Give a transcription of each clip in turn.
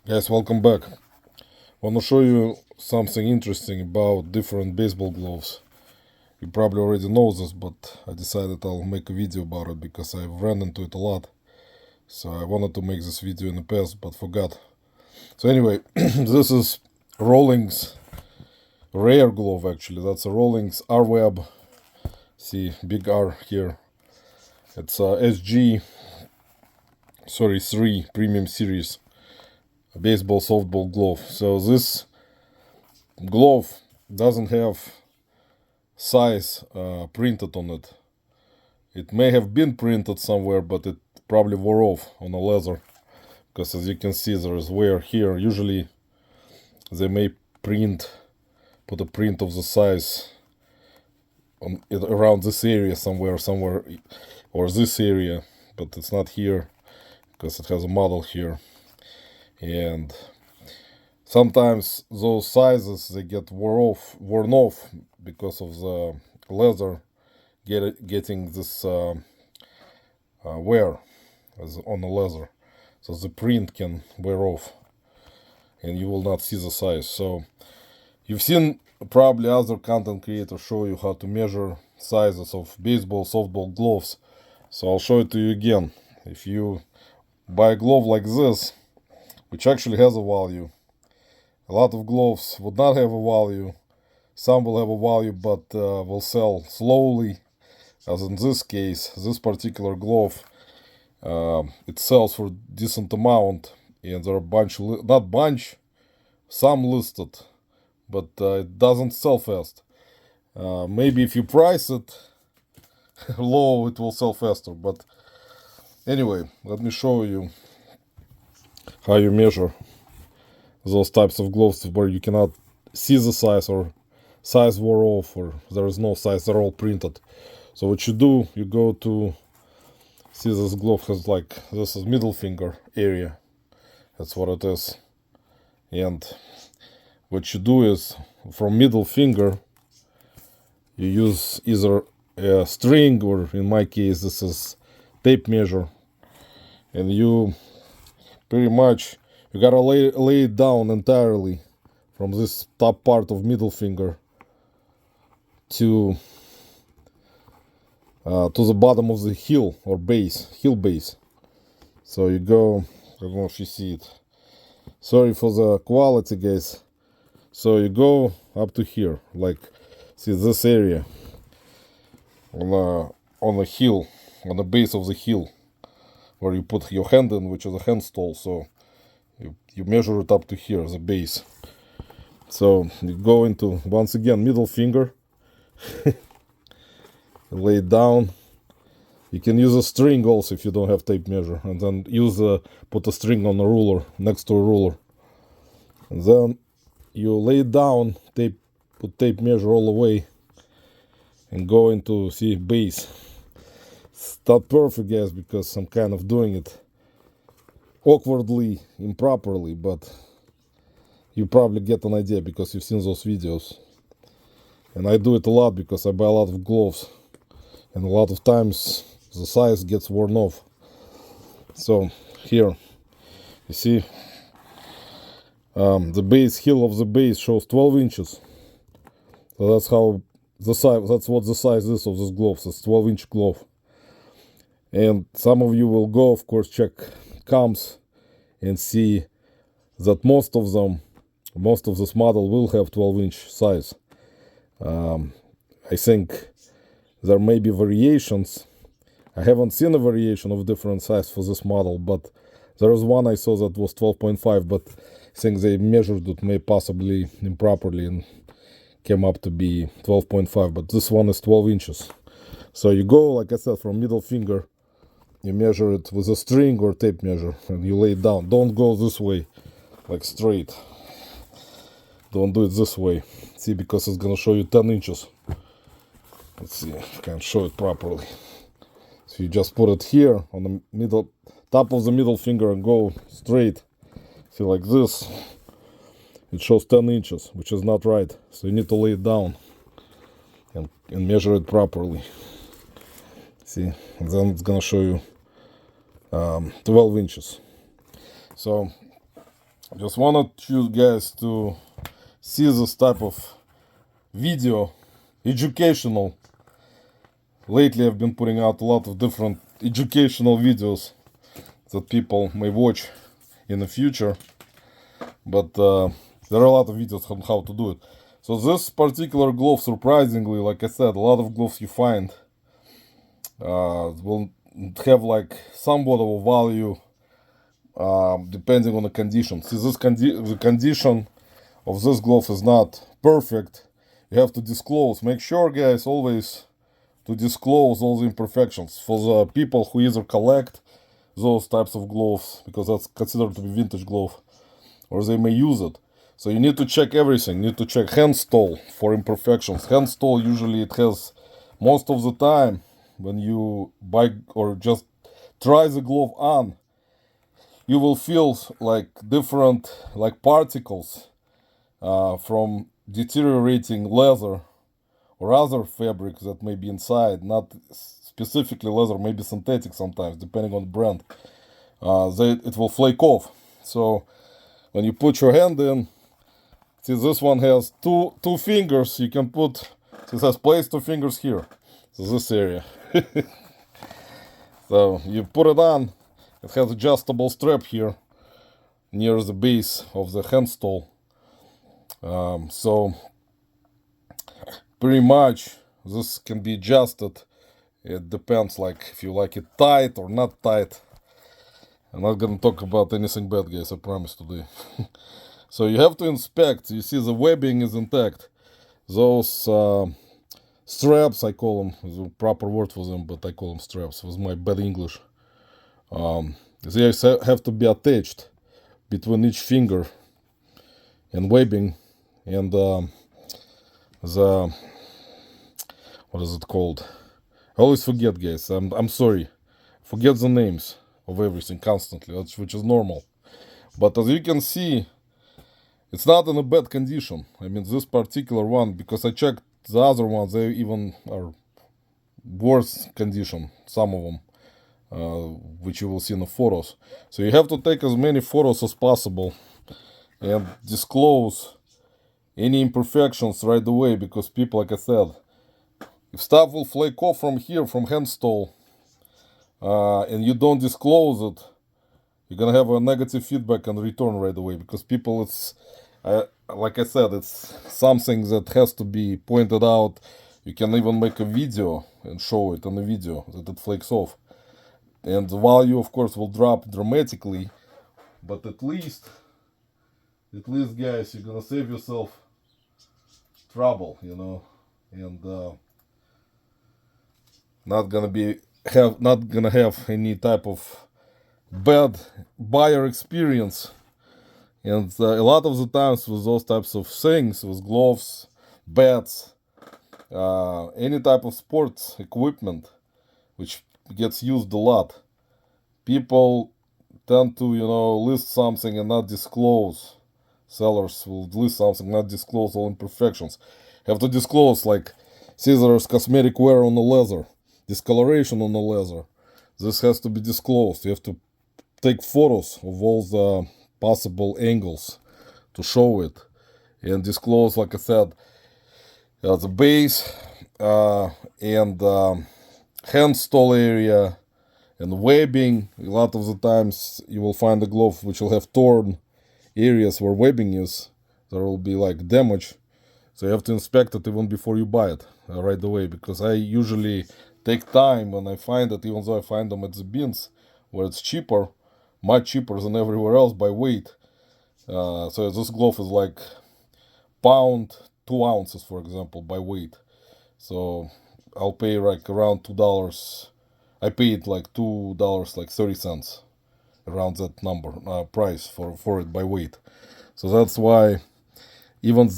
Guys, welcome back. Want to show you something interesting about different baseball gloves. You probably already know this, but I decided I'll make a video about it because I've ran into it a lot. So I wanted to make this video in the past, but forgot. So anyway, this is Rolling's rare glove actually. That's a Rolling's R-Web. See, big R here. It's a SG 3 Premium Series baseball softball glove. So this glove doesn't have size printed on it. It may have been printed somewhere, but it probably wore off on the leather, because as you can see there is wear here. Usually they may put a print of the size on around this area somewhere, or this area, but it's not here because it has a model here. And sometimes those sizes, they get worn off because of the leather getting this wear on the leather, so the print can wear off and you will not see the size. So you've seen probably other content creators show you how to measure sizes of baseball softball gloves, so I'll show it to you again. If you buy a glove like this, which actually has a value, a lot of gloves would not have a value. Some will have a value, but will sell slowly. As in this case, this particular glove, it sells for a decent amount, and there are some listed, but it doesn't sell fast. Maybe if you price it low, it will sell faster. But anyway, let me show you how you measure those types of gloves where you cannot see the size, or size wore off, or there is no size, they're all printed. So what you do, you go to, see this glove has like, this is middle finger area, that's what it is. And what you do is, from middle finger, you use either a string, or in my case this is tape measure, and you pretty much, you gotta lay it down entirely from this top part of middle finger to the bottom of the heel or heel base. So you go, I don't know if you see it. Sorry for the quality, guys. So you go up to here, like, see this area on the heel, on the base of the heel, where you put your hand in, which is a hand stall. So you measure it up to here, the base. So you go into, once again, middle finger, lay it down. You can use a string also if you don't have tape measure, and then put a string on a ruler, next to a ruler, and then you lay it down, put tape measure all the way, and go into, see, base. It's not perfect, guys, because I'm kind of doing it awkwardly, improperly, but you probably get an idea because you've seen those videos. And I do it a lot because I buy a lot of gloves, and a lot of times the size gets worn off. So here you see the base, heel of the base shows 12 inches. So that's how the size, that's what the size is of this glove. It's 12-inch glove. And some of you will go, of course, check comps and see that most of this model will have 12-inch size. I think there may be variations. I haven't seen a variation of different size for this model, but there was one I saw that was 12.5, but I think they measured it may possibly improperly and came up to be 12.5, but this one is 12 inches. So you go, like I said, from middle finger, you measure it with a string or tape measure, and you lay it down. Don't go this way, like straight. Don't do it this way. See, because it's gonna show you 10 inches. Let's see if I can show it properly. So you just put it here on the middle, top of the middle finger, and go straight. See, like this. It shows 10 inches, which is not right. So you need to lay it down and measure it properly. See, and then it's gonna show you 12 inches. So Just wanted you guys to see this type of video, educational. Lately I've been putting out a lot of different educational videos that people may watch in the future, but there are a lot of videos on how to do it. So this particular glove, surprisingly, like I said, a lot of gloves you find will have like somewhat of a value depending on the condition. See, the condition of this glove is not perfect. You have to disclose. Make sure, guys, always to disclose all the imperfections for the people who either collect those types of gloves, because that's considered to be vintage glove, or they may use it. So you need to check everything. You need to check hand stall for imperfections. Hand stall, usually it has, most of the time when you buy or just try the glove on, you will feel like different like particles from deteriorating leather or other fabrics that may be inside, not specifically leather, maybe synthetic sometimes, depending on the brand. It will flake off. So when you put your hand in, see, this one has two fingers. You can put, it says place 2 fingers here. So this area. So you put it on. It has adjustable strap here near the base of the hand stall. So pretty much this can be adjusted. It depends, like if you like it tight or not tight. I'm not gonna talk about anything bad, guys, I promise today. So you have to inspect. You see the webbing is intact. Those straps, I call them, the proper word for them, but I call them straps with my bad English. They have to be attached between each finger and webbing and the, what is it called? I always forget, guys. I'm sorry. Forget the names of everything constantly, which is normal. But as you can see, it's not in a bad condition. I mean, this particular one, because I checked the other ones, they even are worse condition, some of them, which you will see in the photos. So you have to take as many photos as possible and disclose any imperfections right away, because people, like I said, if stuff will flake off from here, from hand stall, and you don't disclose it, you're gonna have a negative feedback and return right away, because people, it's like I said, it's something that has to be pointed out. You can even make a video and show it in the video that it flakes off, and the value of course will drop dramatically, but at least guys, you're gonna save yourself trouble, you know, and not gonna have any type of bad buyer experience. And a lot of the times with those types of things, with gloves, bats, any type of sports equipment which gets used a lot, people tend to, you know, list something and not disclose. Sellers will list something, not disclose all imperfections. Have to disclose, like scissors, cosmetic wear on the leather, discoloration on the leather. This has to be disclosed. You have to take photos of all the possible angles to show it and disclose, like I said, the base and hand stall area and webbing. A lot of the times you will find a glove which will have torn areas where webbing is. There will be like damage, so you have to inspect it even before you buy it right away, because I usually take time when I find it, even though I find them at the bins where it's cheaper, much cheaper than everywhere else by weight. So this glove is like pound 2 ounces, for example, by weight. So I'll pay like around $2. I paid like $2 like 30 cents, around that number price for it by weight. So that's why even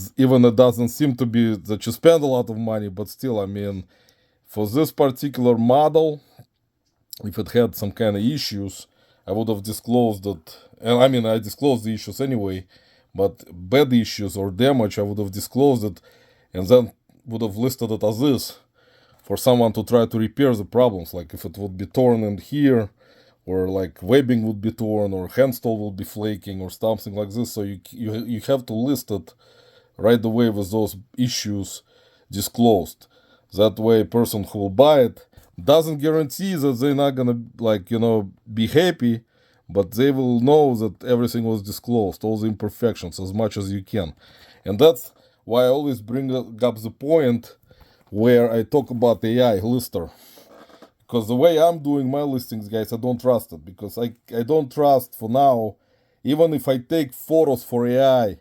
it doesn't seem to be that you spend a lot of money, but still, I mean, for this particular model, if it had some kind of issues, I would have disclosed it. And I mean, I disclosed the issues anyway, but bad issues or damage, I would have disclosed it and then would have listed it as is for someone to try to repair the problems. Like if it would be torn in here or like webbing would be torn, or handstall will be flaking, or something like this. So you have to list it right away with those issues disclosed. That way, a person who will buy it doesn't guarantee that they're not gonna be happy, but they will know that everything was disclosed, all the imperfections as much as you can. And that's why I always bring up the point where I talk about AI lister. Because the way I'm doing my listings, guys, I don't trust it. Because I don't trust for now, even if I take photos for AI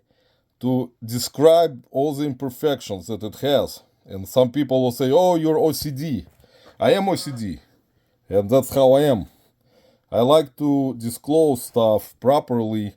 to describe all the imperfections that it has. And some people will say, oh, you're OCD. I am OCD. And that's how I am. I like to disclose stuff properly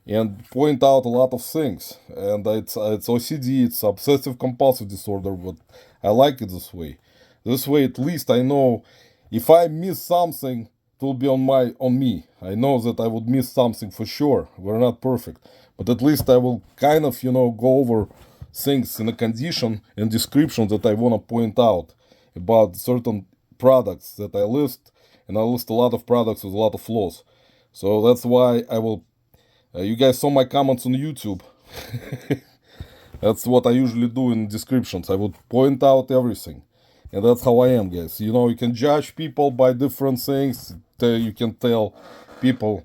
and point out a lot of things. And it's OCD, it's obsessive compulsive disorder, but I like it this way. This way, at least I know if I miss something, it will be on me. I know that I would miss something for sure. We're not perfect, but at least I will kind of go over things in a condition and description that I want to point out about certain products that I list, and I list a lot of products with a lot of flaws. So that's why I will. You guys saw my comments on YouTube. That's what I usually do in descriptions. I would point out everything. And that's how I am, guys. You can judge people by different things. You can tell people,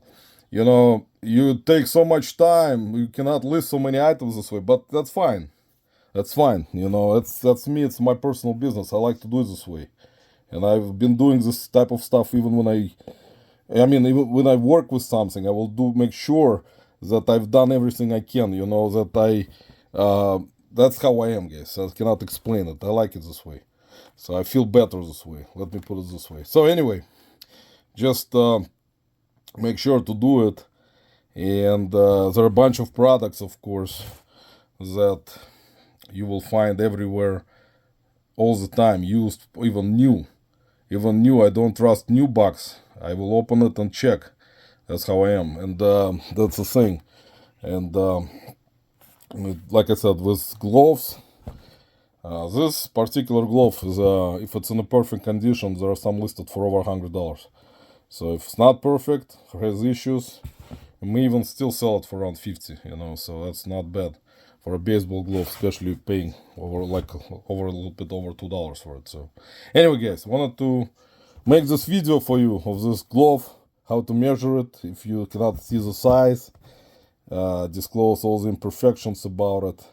you take so much time, you cannot list so many items this way, but that's fine. That's fine. That's me. It's my personal business. I like to do it this way. And I've been doing this type of stuff even even when I work with something, I will make sure that I've done everything I can, that's how I am, guys. I cannot explain it. I like it this way. So I feel better this way. Let me put it this way. So anyway, just make sure to do it. And there are a bunch of products, of course, that you will find everywhere all the time, used, even new. Even new, I don't trust new box. I will open it and check. That's how I am. And that's the thing. And like I said, with gloves, this particular glove is, if it's in a perfect condition, there are some listed for over $100. So if it's not perfect, has issues, we may even still sell it for around 50. So that's not bad for a baseball glove, especially paying over a little bit over $2 for it. So anyway, guys, wanted to make this video for you of this glove, how to measure it if you cannot see the size, disclose all the imperfections about it.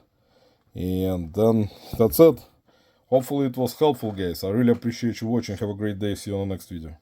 And then that's it. Hopefully it was helpful, guys. I really appreciate you watching. Have a great day. See you on the next video.